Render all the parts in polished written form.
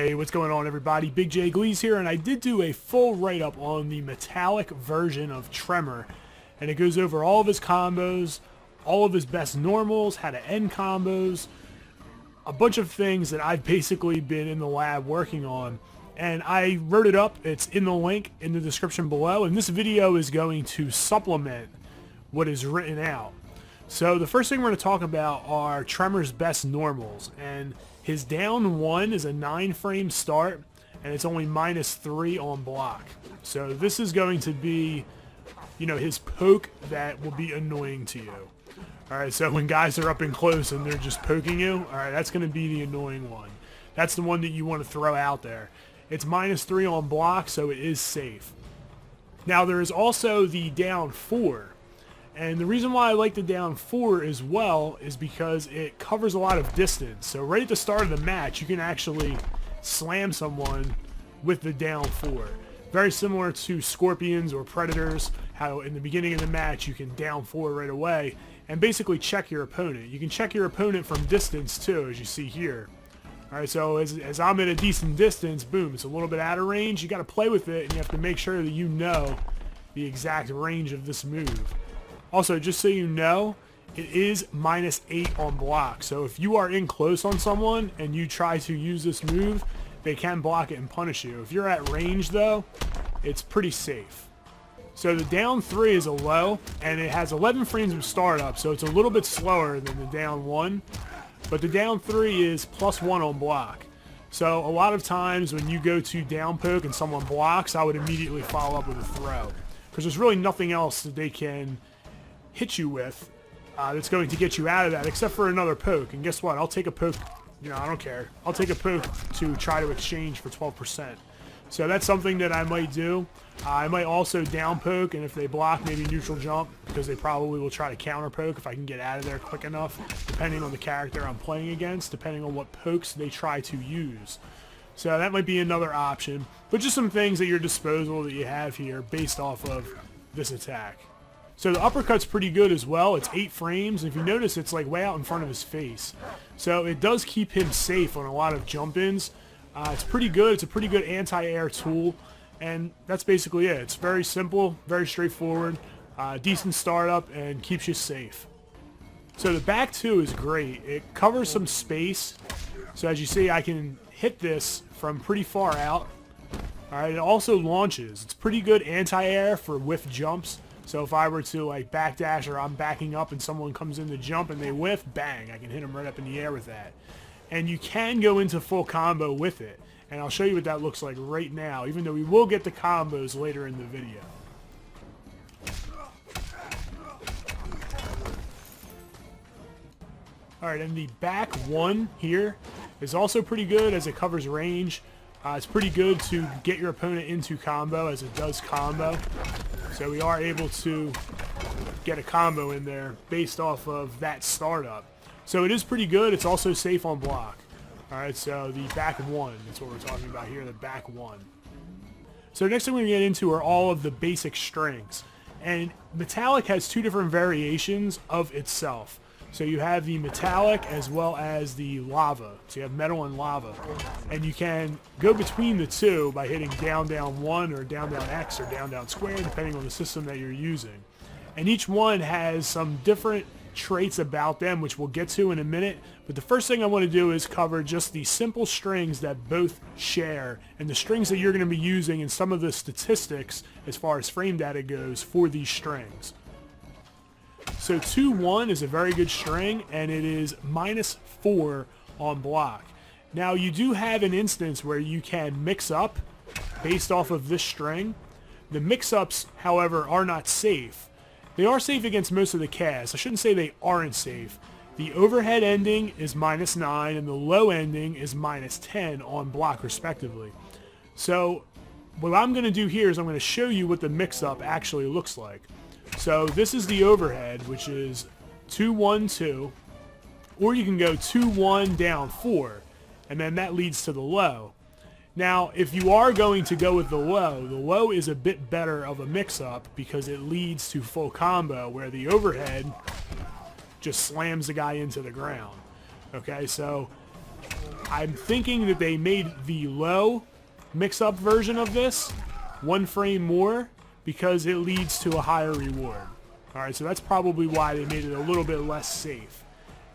Hey, what's going on everybody? Big J Gleez here, and I did do a full write-up on the metallic version of Tremor, and it goes over all of his combos, all of his best normals, how to end combos, a bunch of things that I've basically been in the lab working on, and I wrote it up. It's in the link in the description below, and this video is going to supplement what is written out. So the first thing we're going to talk about are Tremor's best normals, and his down 1 is a 9-frame start, and it's only -3 on block. So this is going to be, his poke that will be annoying to you. Alright, so when guys are up and close and they're just poking you, alright, that's going to be the annoying one. That's the one that you want to throw out there. It's -3 on block, so it is safe. Now there is also the down 4. And the reason why I like the down 4 as well is because it covers a lot of distance. So right at the start of the match, you can actually slam someone with the down 4. Very similar to Scorpions or Predators, how in the beginning of the match you can down 4 right away and basically check your opponent. You can check your opponent from distance too, as you see here. Alright, so as I'm at a decent distance, boom, it's a little bit out of range. You got to play with it, and you have to make sure that you know the exact range of this move. Also, just so you know, it is -8 on block. So if you are in close on someone and you try to use this move, they can block it and punish you. If you're at range, though, it's pretty safe. So the down 3 is a low, and it has 11 frames of startup, so it's a little bit slower than the down 1. But the down 3 is +1 on block. So a lot of times when you go to down poke and someone blocks, I would immediately follow up with a throw. Because there's really nothing else that they can hit you with that's going to get you out of that except for another poke. And guess what? I'll take a poke. I don't care. I'll take a poke to try to exchange for 12%. So that's something that I might do. I might also down poke, and if they block, maybe neutral jump, because they probably will try to counter poke if I can get out of there quick enough, depending on the character I'm playing against, depending on what pokes they try to use. So that might be another option, but just some things at your disposal that you have here based off of this attack. So the uppercut's pretty good as well. It's 8 frames. If you notice, it's like way out in front of his face. So it does keep him safe on a lot of jump-ins. It's pretty good. It's a pretty good anti-air tool. And that's basically it. It's very simple, very straightforward, decent startup, and keeps you safe. So the back 2 is great. It covers some space. So as you see, I can hit this from pretty far out. Alright, it also launches. It's pretty good anti-air for whiff jumps. So if I were to like backdash, or I'm backing up and someone comes in to jump and they whiff, bang, I can hit them right up in the air with that. And you can go into full combo with it. And I'll show you what that looks like right now, even though we will get the combos later in the video. Alright, and the back 1 here is also pretty good as it covers range. It's pretty good to get your opponent into combo as it does combo. So we are able to get a combo in there based off of that startup. So it is pretty good. It's also safe on block. Alright, so the back 1, that's what we're talking about here, the back 1. So next thing we're going to get into are all of the basic strings. And metallic has 2 different variations of itself. So you have the metallic as well as the lava. So you have metal and lava. And you can go between the 2 by hitting down, down 1, or down, down X, or down, down square, depending on the system that you're using. And each one has some different traits about them, which we'll get to in a minute. But the first thing I want to do is cover just the simple strings that both share, and the strings that you're going to be using, and some of the statistics as far as frame data goes for these strings. So 2-1 is a very good string, and it is -4 on block. Now you do have an instance where you can mix up based off of this string. The mix-ups, however, are not safe. They are safe against most of the casts. I shouldn't say they aren't safe. The overhead ending is -9, and the low ending is -10 on block respectively. So what I'm going to do here is I'm going to show you what the mix-up actually looks like. So this is the overhead, which is 2-1-2, or you can go 2-1 down 4, and then that leads to the low. Now, if you are going to go with the low is a bit better of a mix-up because it leads to full combo, where the overhead just slams the guy into the ground. Okay, so I'm thinking that they made the low mix-up version of this 1 frame more because it leads to a higher reward. Alright, so that's probably why they made it a little bit less safe.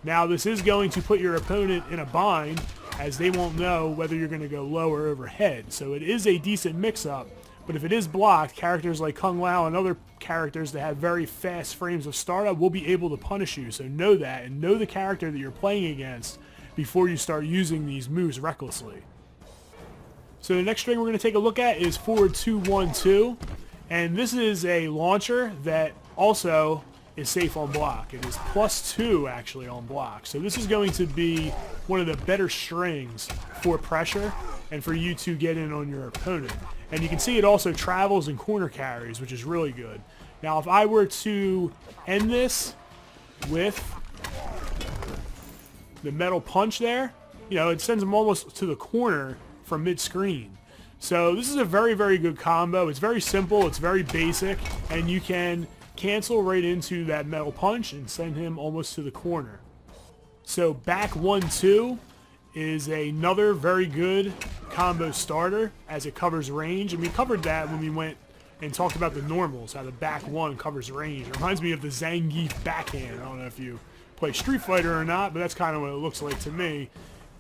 Now this is going to put your opponent in a bind, as they won't know whether you're going to go low or overhead. So it is a decent mix-up, but if it is blocked, characters like Kung Lao and other characters that have very fast frames of startup will be able to punish you. So know that, and know the character that you're playing against before you start using these moves recklessly. So the next string we're going to take a look at is forward 2-1-2, and this is a launcher that also is safe on block. It is +2 actually on block. So this is going to be one of the better strings for pressure and for you to get in on your opponent. And you can see it also travels and corner carries, which is really good. Now if I were to end this with the metal punch there, you know, it sends them almost to the corner from mid-screen. So this is a very, very good combo. It's very simple, it's very basic, and you can cancel right into that metal punch and send him almost to the corner. So back 1-2 is another very good combo starter as it covers range, and we covered that when we went and talked about the normals, how the back 1 covers range. It reminds me of the Zangief backhand. I don't know if you play Street Fighter or not, but that's kind of what it looks like to me,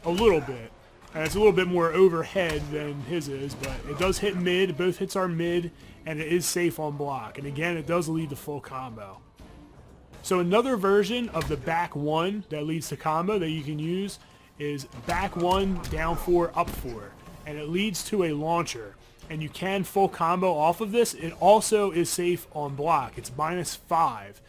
a little bit. And it's a little bit more overhead than his is, but it does hit mid. Both hits are mid, and it is safe on block. And again, it does lead to full combo. So another version of the back 1 that leads to combo that you can use is back 1, down 4, up 4. And it leads to a launcher. And you can full combo off of this. It also is safe on block. It's -5.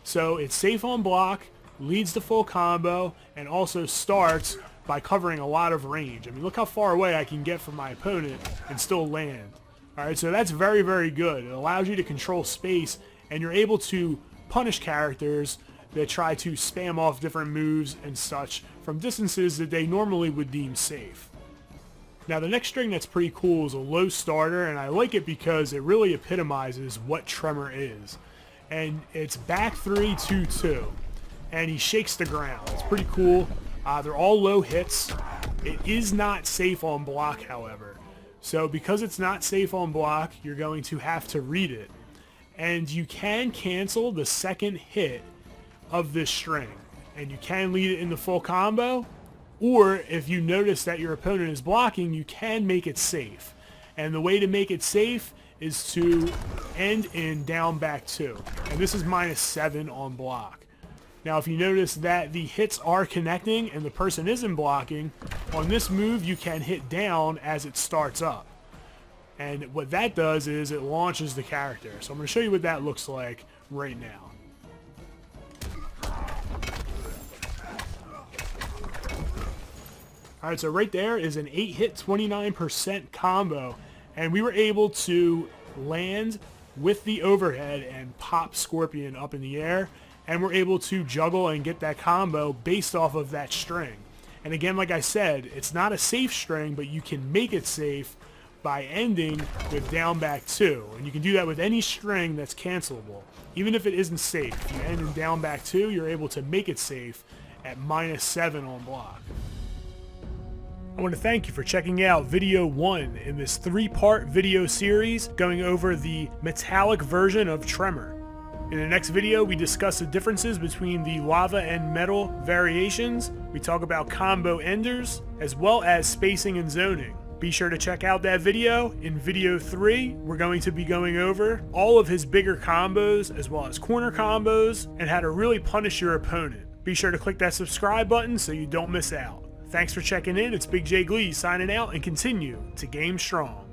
So it's safe on block, leads to full combo, and also starts by covering a lot of range. I mean, look how far away I can get from my opponent and still land. Alright, so that's very, very good. It allows you to control space, and you're able to punish characters that try to spam off different moves and such from distances that they normally would deem safe. Now the next string that's pretty cool is a low starter, and I like it because it really epitomizes what Tremor is. And it's back 3-2-2, and he shakes the ground. It's pretty cool. They're all low hits. It is not safe on block, however. So because it's not safe on block, you're going to have to read it. And you can cancel the second hit of this string. And you can lead it in the full combo. Or if you notice that your opponent is blocking, you can make it safe. And the way to make it safe is to end in down back 2. And this is -7 on block. Now if you notice that the hits are connecting and the person isn't blocking, on this move you can hit down as it starts up. And what that does is it launches the character. So I'm going to show you what that looks like right now. Alright, so right there is an 8-hit 29% combo, and we were able to land with the overhead and pop Scorpion up in the air, and we're able to juggle and get that combo based off of that string. And again, like I said, it's not a safe string, but you can make it safe by ending with down back 2. And you can do that with any string that's cancelable, even if it isn't safe. If you end in down back 2, you're able to make it safe at -7 on block. I want to thank you for checking out video 1 in this 3-part video series going over the metallic version of Tremor. In the next video, we discuss the differences between the lava and metal variations. We talk about combo enders, as well as spacing and zoning. Be sure to check out that video. In video 3, we're going to be going over all of his bigger combos, as well as corner combos, and how to really punish your opponent. Be sure to click that subscribe button so you don't miss out. Thanks for checking in. It's Big J Gleez signing out, and continue to game strong.